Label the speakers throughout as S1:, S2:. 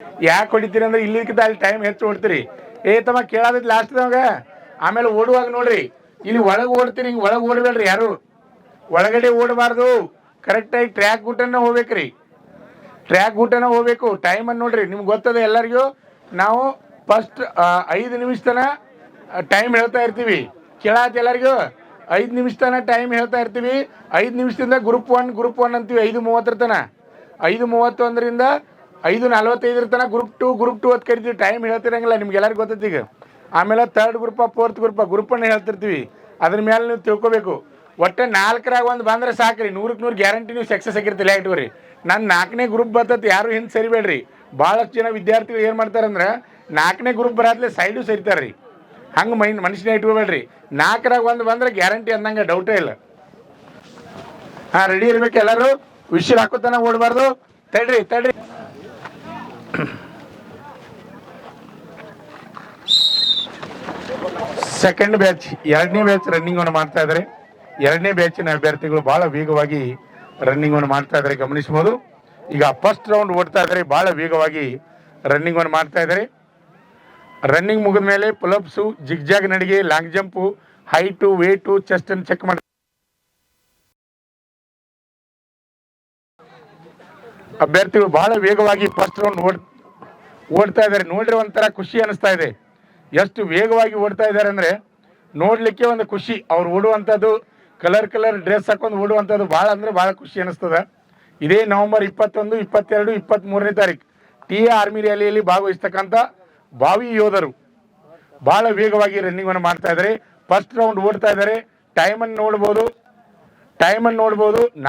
S1: ಯಾಕೆ ಹೊಡಿತೀರಿ ಅಂದ್ರೆ ಇಲ್ಲಿಕ್ಕಿಂತ ಅಲ್ಲಿ ಟೈಮ್ ಹೆಚ್ಚು ಹೊಡ್ತೀರಿ. ತಮ್ಮ ಕೇಳಾದೈತಿ ಲಾಸ್ಟ್ದಾಗ. ಆಮೇಲೆ ಓಡುವಾಗ ನೋಡ್ರಿ, ಇಲ್ಲಿ ಒಳಗೆ ಓಡ್ತೀರಿ, ಹಿಂಗೆ ಒಳಗೆ ಓಡಬೇಡ್ರಿ ಯಾರು, ಒಳಗಡೆ ಓಡಬಾರ್ದು. ಕರೆಕ್ಟಾಗಿ ಟ್ರ್ಯಾಕ್ ಊಟನ ಹೋಗ್ಬೇಕ್ರಿ, ಟ್ರ್ಯಾಕ್ ಊಟನ ಹೋಗ್ಬೇಕು. ಟೈಮನ್ನು ನೋಡ್ರಿ, ನಿಮ್ಗೆ ಗೊತ್ತದೆ ಎಲ್ಲರಿಗೂ. ನಾವು ಫಸ್ಟ್ 5 ನಿಮಿಷ ತನ ಟೈಮ್ ಹೇಳ್ತಾ ಇರ್ತೀವಿ. ಕೇಳಾತ ಎಲ್ಲರಿಗೂ 5 ನಿಮಿಷ ತನ ಟೈಮ್ ಹೇಳ್ತಾ ಇರ್ತೀವಿ. 5 ನಿಮಿಷದಿಂದ ಗ್ರೂಪ್ ಒನ್ ಅಂತೀವಿ 5:30 ತನ. 5:31ರಿಂದ 5:45 ತನ ಗ್ರೂಪ್ ಟು ಅಂತ ಕರಿತೀವಿ. ಟೈಮ್ ಹೇಳ್ತಿರಂಗಿಲ್ಲ, ನಿಮ್ಗೆ ಎಲ್ಲರಿಗೂ ಗೊತ್ತೈತಿ ಈಗ. ಆಮೇಲೆ 3rd ಗ್ರೂಪ 4th ಗ್ರೂಪನ್ನು ಹೇಳ್ತಿರ್ತೀವಿ. ಅದ್ರ ಮೇಲೆ ನೀವು ತಿಳ್ಕೊಬೇಕು. ಒಟ್ಟೆ 4ರಾಗ ಒಂದು ಬಂದ್ರೆ ಸಾಕ್ರಿ, 100ಕ್ಕೆ 100 ಗ್ಯಾರಂಟಿ ನೀವು ಸಕ್ಸಸ್ ಆಗಿರ್ತಿಲ್ಲ ಇಟ್ಕೋರಿ. ನಾನು 4ನೇ ಗ್ರೂಪ್ ಬರ್ತೈತಿ, ಯಾರು ಹಿಂದೆ ಸರಿಬೇಡ್ರಿ. ಭಾಳಷ್ಟು ಜನ ವಿದ್ಯಾರ್ಥಿಗಳು ಏನು ಮಾಡ್ತಾರಂದ್ರೆ 4ನೇ ಗ್ರೂಪ್ ಬರಾತ್ಲೆ ಸೈಡು ಸರಿತಾರೆ ರೀ. ಹಂಗೆ ಮನುಷ್ಯನೇ ಇಟ್ಕೋಬೇಡ್ರಿ. 4ರಾಗ ಒಂದು ಬಂದ್ರೆ ಗ್ಯಾರಂಟಿ ಅಂದಂಗೆ, ಡೌಟೇ ಇಲ್ಲ. ರೆಡಿ ಇರ್ಬೇಕು ಎಲ್ಲರೂ. ವಿಷಯ ಹಾಕೋತನ ಓಡಬಾರ್ದು. ತಡ್ರಿ ಸೆಕೆಂಡ್ ಬ್ಯಾಚ್, 2ನೇ ಬ್ಯಾಚ್ ರನ್ನಿಂಗ್ ಅನ್ನು ಮಾಡ್ತಾ ಇದ್ದಾರೆ. 2ನೇ ಬ್ಯಾಚಿನ ಅಭ್ಯರ್ಥಿಗಳು ಬಹಳ ವೇಗವಾಗಿ ರನ್ನಿಂಗ್ ಅನ್ನು ಮಾಡ್ತಾ ಇದ್ದಾರೆ, ಗಮನಿಸಬಹುದು. ಈಗ ಫಸ್ಟ್ ರೌಂಡ್ ಓಡ್ತಾ ಇದ್ದಾರೆ, ಬಹಳ ವೇಗವಾಗಿ ರನ್ನಿಂಗ್ ಅನ್ನು ಮಾಡ್ತಾ ಇದ್ದಾರೆ. ರನ್ನಿಂಗ್ ಮುಗಿದ ಮೇಲೆ ಪುಲಪ್ಸು, ಜಿಗ್ಜಾಗ್ ನಡಿಗೆ, long jump, height, weight, chest ಅನ್ನು ಚೆಕ್ ಮಾಡಿ ಅಭ್ಯರ್ಥಿಗಳು ಬಹಳ ವೇಗವಾಗಿ ಫಸ್ಟ್ ರೌಂಡ್ ಓಡ್ತಾ ಇದ್ದಾರೆ. ನೋಡ್ರಿ ಒಂಥರ ಖುಷಿ ಅನಿಸ್ತಾ ಇದೆ. ಎಷ್ಟು ವೇಗವಾಗಿ ಓಡ್ತಾ ಇದ್ದಾರೆ ಅಂದರೆ ನೋಡಲಿಕ್ಕೆ ಒಂದು ಖುಷಿ. ಅವ್ರು ಓಡುವಂಥದ್ದು ಕಲರ್ ಡ್ರೆಸ್ ಹಾಕೊಂಡು ಓಡುವಂಥದ್ದು ಭಾಳ ಅಂದರೆ ಭಾಳ ಖುಷಿ ಅನಿಸ್ತದೆ. ಇದೇ ನವೆಂಬರ್ 21, 22, 23ನೇ ತಾರೀಕು TA ಆರ್ಮಿ ರ್ಯಾಲಿಯಲ್ಲಿ ಭಾಗವಹಿಸ್ತಕ್ಕಂಥ ಭಾವಿ ಯೋಧರು ಭಾಳ ವೇಗವಾಗಿ ರನ್ನಿಂಗನ್ನು ಮಾಡ್ತಾ ಇದ್ದಾರೆ. ಫಸ್ಟ್ ರೌಂಡ್ ಓಡ್ತಾ ಇದ್ದಾರೆ. ಟೈಮನ್ನು ನೋಡ್ಬೋದು.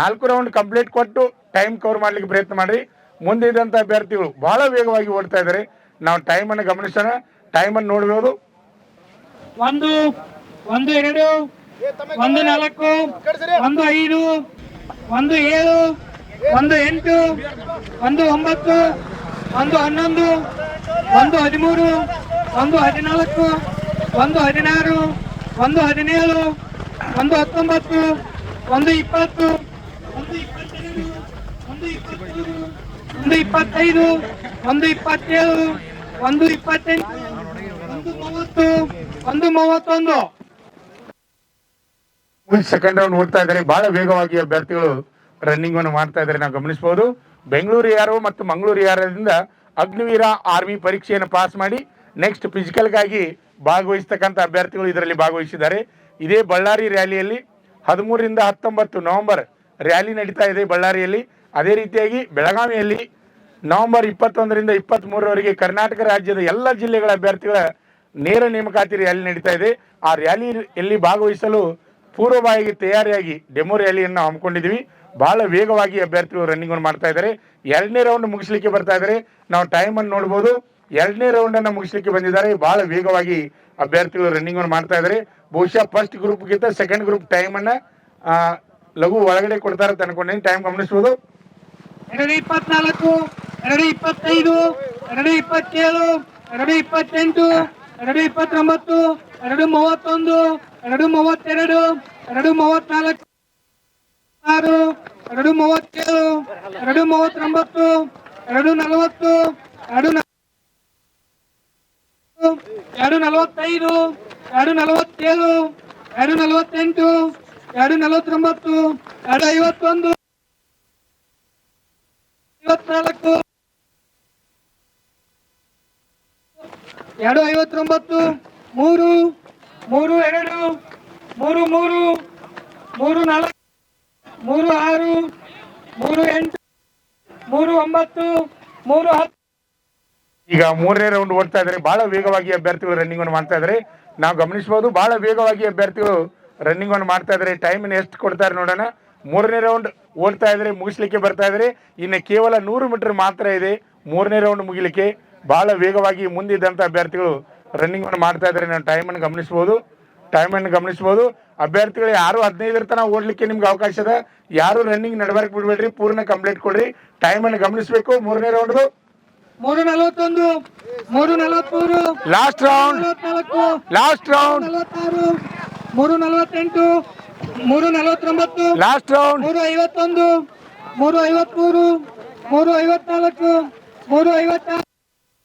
S1: 4 ರೌಂಡ್ ಕಂಪ್ಲೀಟ್ ಕೊಟ್ಟು ಟೈಮ್ ಕವರ್ ಮಾಡಲಿಕ್ಕೆ ಪ್ರಯತ್ನ ಮಾಡಿರಿ. ಮುಂದೆ ಇದ್ದಂಥ ಅಭ್ಯರ್ಥಿಗಳು ಭಾಳ ವೇಗವಾಗಿ ಓಡ್ತಾ ಇದ್ದಾರೆ. ನಾವು ಟೈಮನ್ನು ಗಮನಿಸೋಣ. ಟೈಮನ್ನು ನೋಡ್ಬೋದು.
S2: 1, 1, 2, 1, 4, 1, 5, 1, 7, 1, 8, 1, 9, 1, 11, 1, 13, 1, 14, 1, 16, 1, 17, 1, 19, 1, 20, 1, 22, 1, 23, 1, 25, 1, 27, 1, 28, 1, 31.
S1: ಸೆಕೆಂಡ್ ರೌಂಡ್ ಓಡ್ತಾ ಇದ್ದಾರೆ. ಬಹಳ ವೇಗವಾಗಿ ಅಭ್ಯರ್ಥಿಗಳು ರನ್ನಿಂಗ್ ಅನ್ನು ಮಾಡ್ತಾ ಇದ್ದಾರೆ, ನಾವು ಗಮನಿಸಬಹುದು. ಬೆಂಗಳೂರು ಯಾರು ಮತ್ತು ಮಂಗಳೂರು ಯಾರದಿಂದ ಅಗ್ನಿವೀರ ಆರ್ಮಿ ಪರೀಕ್ಷೆಯನ್ನು ಪಾಸ್ ಮಾಡಿ ನೆಕ್ಸ್ಟ್ ಫಿಸಿಕಲ್ಗಾಗಿ ಭಾಗವಹಿಸ್ತಕ್ಕಂಥ ಅಭ್ಯರ್ಥಿಗಳು ಇದರಲ್ಲಿ ಭಾಗವಹಿಸಿದ್ದಾರೆ. ಇದೇ ಬಳ್ಳಾರಿ ರ್ಯಾಲಿಯಲ್ಲಿ 13ರಿಂದ 19 ನವೆಂಬರ್ ರ್ಯಾಲಿ ನಡೀತಾ ಇದೆ ಬಳ್ಳಾರಿಯಲ್ಲಿ. ಅದೇ ರೀತಿಯಾಗಿ ಬೆಳಗಾವಿಯಲ್ಲಿ ನವೆಂಬರ್ 21ರಿಂದ 23ರವರೆಗೆ ಕರ್ನಾಟಕ ರಾಜ್ಯದ ಎಲ್ಲ ಜಿಲ್ಲೆಗಳ ಅಭ್ಯರ್ಥಿಗಳ ನೇರ ನೇಮಕಾತಿ ರ್ಯಾಲಿ ನಡೀತಾ ಇದೆ. ಆ ರ್ಯಾಲಿಯಲ್ಲಿ ಭಾಗವಹಿಸಲು ಪೂರ್ವಭಾವಿಯಾಗಿ ತಯಾರಿಯಾಗಿ ಡೆಮೋ ರ್ಯಾಲಿಯನ್ನು ಹಮ್ಮಿಕೊಂಡಿದ್ವಿ. ಬಹಳ ವೇಗವಾಗಿ ಅಭ್ಯರ್ಥಿಗಳು ರನ್ನಿಂಗ್ ಅನ್ನು ಮಾಡ್ತಾ ಇದ್ದಾರೆ. 2ನೇ ರೌಂಡ್ ಮುಗಿಸ್ಲಿಕ್ಕೆ ಬರ್ತಾ ಇದ್ದಾರೆ. ನಾವು ಟೈಮನ್ನು ನೋಡ್ಬೋದು. 2ನೇ ರೌಂಡನ್ನು ಮುಗಿಸ್ಲಿಕ್ಕೆ ಬಂದಿದ್ದಾರೆ. ಬಹಳ ವೇಗವಾಗಿ ಅಭ್ಯರ್ಥಿಗಳು ರನ್ನಿಂಗ್ ಅನ್ನು ಮಾಡ್ತಾ ಇದ್ದಾರೆ. ಬಹುಶಃ ಫಸ್ಟ್ ಗ್ರೂಪ್ಗಿಂತ ಸೆಕೆಂಡ್ ಗ್ರೂಪ್ ಟೈಮನ್ನು ಲಘು ಒಳಗಡೆ ಕೊಡ್ತಾರೆ ಅಂತ ಅನ್ಕೊಂಡೇನೆ. ಟೈಮ್ ಗಮನಿಸ್ಬೋದು.
S2: 2:24, 2:25, 2:27, 2:28, 2:29, 2:31, 2:32, 2:34, 6, 2:37, 2:39, 2:40, 2:45, 2:47, 2:48, 2:49, 2:51, 54, 2:59, 3, 3, 2, 3, 3, 3, 4, 3, 6, 3, 8, 3, 9, 3, 10.
S1: ಈಗ 3ನೇ ರೌಂಡ್ ಓಡ್ತಾ ಇದ್ದಾರೆ. ಬಹಳ ವೇಗವಾಗಿ ಅಭ್ಯರ್ಥಿಗಳು ರನ್ನಿಂಗ್ ಅನ್ನು ಮಾಡ್ತಾ ಇದ್ದಾರೆ, ನಾವು ಗಮನಿಸಬಹುದು. ಬಹಳ ವೇಗವಾಗಿ ಅಭ್ಯರ್ಥಿಗಳು ರನ್ನಿಂಗ್ ಅನ್ನು ಮಾಡ್ತಾ ಇದ್ದಾರೆ. ಟೈಮನ್ನು ಎಷ್ಟು ಕೊಡ್ತಾರೆ ನೋಡೋಣ. 3ನೇ ರೌಂಡ್ ಓಡ್ತಾ ಇದ್ದಾರೆ, ಮುಗಿಸ್ಲಿಕ್ಕೆ ಬರ್ತಾ ಇದ್ದಾರೆ. ಇನ್ನು ಕೇವಲ 100 ಮೀಟರ್ ಮಾತ್ರ ಇದೆ 3ನೇ ರೌಂಡ್ ಮುಗಿಲಿಕ್ಕೆ. ಬಹಳ ವೇಗವಾಗಿ ಮುಂದಿದ್ದಂಥ ಅಭ್ಯರ್ಥಿಗಳು ರನ್ನಿಂಗ್ ಅನ್ನು ಮಾಡ್ತಾ ಇದ್ದಾರೆ. ನಾವು ಟೈಮನ್ನು ಗಮನಿಸಬಹುದು. ಅಭ್ಯರ್ಥಿಗಳು ಯಾರು 15 ತನಕ ಓಡ್ಲಿಕ್ಕೆ ನಿಮ್ಗೆ ಅವಕಾಶ ಇದೆ. ಯಾರು ರನ್ನಿಂಗ್ ನಡಬಾರಕ್ಕೆ ಬಿಡಬೇಡ್ರಿ, ಪೂರ್ಣ ಕಂಪ್ಲೀಟ್ ಕೊಡ್ರಿ. ಟೈಮನ್ನು ಗಮನಿಸಬೇಕು. 3ನೇ ರೌಂಡ್ದು
S2: 3:41, 3:43,
S1: ಲಾಸ್ಟ್ ರೌಂಡ್
S2: 3:48, 3:49,
S1: ಲಾಸ್ಟ್ ರೌಂಡ್
S2: 3:51, 3:53, 3:54, 3:56.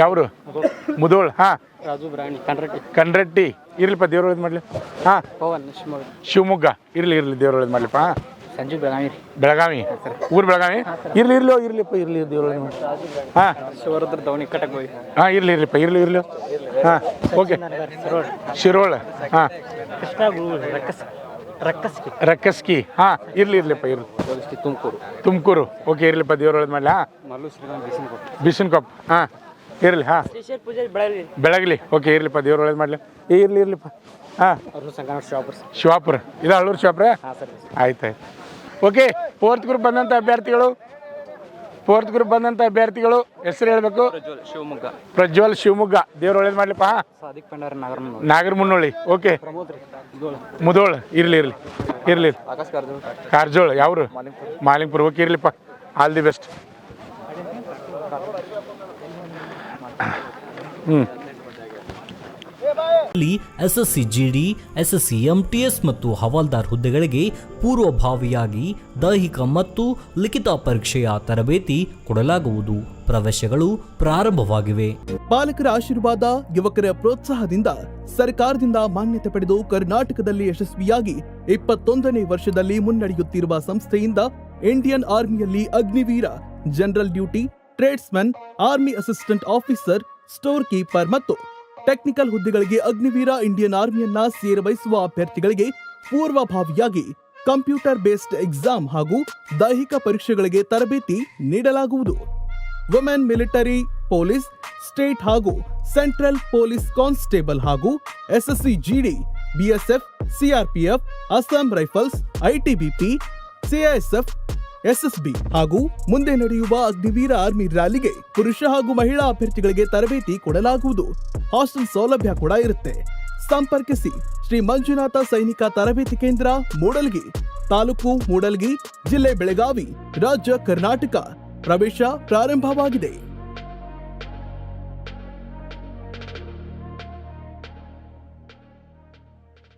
S1: ಯಾವ್ರು ಮುದೋಳ್ ಹಾಂ
S3: ರಾಜು ಬ್ರಾಣಿ ಕಣ್ರಟ್ಟಿ
S1: ಕಣ್ರಟ್ಟಿ ಇರ್ಲಿಪ್ಪ ದೇವ್ರ ಒಳ್ಳೇದು ಮಾಡಲಿ ಹಾಂ
S3: ಪವನ್ ಶಿವಮೊಗ್ಗ
S1: ಶಿವಮೊಗ್ಗ ಇರ್ಲಿ ದೇವ್ರ ಒಳ್ಳೇದು ಮಾಡಲಿಪ್ಪ ಹಾಂ
S3: ಸಂಜು ಬೆಳಗಾವಿ
S1: ಬೆಳಗಾವಿ ಊರು ಬೆಳಗಾವಿ ಇರ್ಲಿಪ್ಪ ದೇವ್ರ ಒಳ್ಳೇದು ಮಾಡಿ ಹಾಂ
S3: ಶಿವರುದ್ರ ದವಣಿ ಕಟಕ್ ಹೋಗಿ
S1: ಹಾಂ ಇರ್ಲಿಪ್ಪ ಇರ್ಲಿ ಹಾಂ ಓಕೆ ಶಿರೋಳ್ ಹಾಂ
S3: ಕೃಷ್ಣ
S1: ರಕ್ಕಸ್ಕಿ ಹಾಂ ಇರ್ಲಿಪ್ಪ ತುಮಕೂರು ಓಕೆ ಇರ್ಲಿಪ್ಪ ದೇವ್ರ ಒಳ್ಳೇದು ಮಾಡಲಿ ಹಾಂ
S3: ಮಲ್ಲು ಶ್ರೀರಾಮ್
S1: ಬಿಸಿನ್ಕೊಪ್ಪ ಹಾಂ ಇರಲಿ ಹಾಂ
S3: ಪೂಜಾರಿ ಬೆಳಗಾವಿ
S1: ಬೆಳಗ್ಲಿ ಓಕೆ ಇರ್ಲಿಪ್ಪ ದೇವ್ರ ಒಳ್ಳೇದು ಮಾಡಲಿ ಇರ್ಲಿಪ್ಪ ಹಾಂ
S3: ಅವರು ಸಂಗಮ ಶಿವಾಪುರ
S1: ಶಿವಾಪುರ ಇದು ಹಳ್ಳೂರು ಶಿವಾಪುರ
S3: ಹಾಂ ಸರ್
S1: ಆಯ್ತು ಓಕೆ ಫೋರ್ತ್ ಗ್ರೂಪ್ ಬಂದಂಥ ಅಭ್ಯರ್ಥಿಗಳು ಹೆಸರು ಹೇಳಬೇಕು
S3: ಶಿವಮೊಗ್ಗ
S1: ಪ್ರಜ್ವಲ್ ಶಿವಮೊಗ್ಗ ದೇವ್ರ ಒಳ್ಳೇದು ಮಾಡ್ಲಿಪ್ಪ ಹಾಂ
S3: ಸಾದಿಕ್ ಪಂಡಾರ
S1: ನಾಗರಮುನ್ನೋಳಿ ಓಕೆ
S3: ಪ್ರಮೋದ್
S1: ಮುದೋಳ್ ಇರ್ಲಿ
S3: ಆಕಾಶ್
S1: ಕಾರ್ಜೋಳ್ ಯಾವ್ರು ಮಾಲಿಂಗ್ಪುರ ಓಕೆ ಇರ್ಲಿಪ್ಪ all the best
S4: SSC GD, SSC MTS ಮತ್ತು ಹವಾಲ್ದಾರ್ ಹುದ್ದೆಗಳಿಗೆ ಪೂರ್ವಭಾವಿಯಾಗಿ ದೈಹಿಕ ಮತ್ತು ಲಿಖಿತ ಪರೀಕ್ಷೆಯ ತರಬೇತಿ ಕೊಡಲಾಗುವುದು. ಪ್ರವೇಶಗಳು ಪ್ರಾರಂಭವಾಗಿವೆ.
S5: ಪಾಲಕರ ಆಶೀರ್ವಾದ, ಯುವಕರ ಪ್ರೋತ್ಸಾಹದಿಂದ ಸರ್ಕಾರದಿಂದ ಮಾನ್ಯತೆ ಪಡೆದು ಕರ್ನಾಟಕದಲ್ಲಿ ಯಶಸ್ವಿಯಾಗಿ 21ನೇ ವರ್ಷದಲ್ಲಿ ಮುನ್ನಡೆಯುತ್ತಿರುವ ಸಂಸ್ಥೆಯಿಂದ ಇಂಡಿಯನ್ ಆರ್ಮಿಯಲ್ಲಿ Agniveer, general duty, tradesman, army assistant officer, store keeper ಮತ್ತು ಟೆಕ್ನಿಕಲ್ ಹುದ್ದೆಗಳಿಗೆ ಅಗ್ನಿವೀರ ಇಂಡಿಯನ್ ಆರ್ಮಿಯನ್ನ ಸೇರಬಯಸುವ ಅಭ್ಯರ್ಥಿಗಳಿಗೆ ಪೂರ್ವಭಾವಿಯಾಗಿ ಕಂಪ್ಯೂಟರ್ ಬೇಸ್ಡ್ ಎಕ್ಸಾಮ್ ಹಾಗೂ ದೈಹಿಕ ಪರೀಕ್ಷೆಗಳಿಗೆ ತರಬೇತಿ ನೀಡಲಾಗುವುದು. ವುಮೆನ್ ಮಿಲಿಟರಿ, ಪೊಲೀಸ್, ಸ್ಟೇಟ್ ಹಾಗೂ ಸೆಂಟ್ರಲ್ ಪೊಲೀಸ್ ಕಾನ್ಸ್ಟೇಬಲ್ ಹಾಗೂ SSC GD, BSF, CRPF, Assam Rifles, ITBP, CISF, SSB ಹಾಗೂ ಮುಂದೆ ನಡೆಯುವ ಅಗ್ನಿವೀರ ಆರ್ಮಿ ರ್ಯಾಲಿಗೆ ಪುರುಷ ಹಾಗೂ ಮಹಿಳಾ ಅಭ್ಯರ್ಥಿಗಳಿಗೆ ತರಬೇತಿ ಕೊಡಲಾಗುವುದು. ಹಾಸ್ಟೆಲ್ ಸೌಲಭ್ಯ ಕೂಡ ಇರುತ್ತೆ. ಸಂಪರ್ಕಿಸಿ ಶ್ರೀ ಮಂಜುನಾಥ ಸೈನಿಕ ತರಬೇತಿ ಕೇಂದ್ರ, ಮೂಡಲ್ಗಿ, ತಾಲೂಕು ಮೂಡಲ್ಗಿ, ಜಿಲ್ಲೆ ಬೆಳಗಾವಿ, ರಾಜ್ಯ ಕರ್ನಾಟಕ. ಪ್ರವೇಶ ಪ್ರಾರಂಭವಾಗಿದೆ.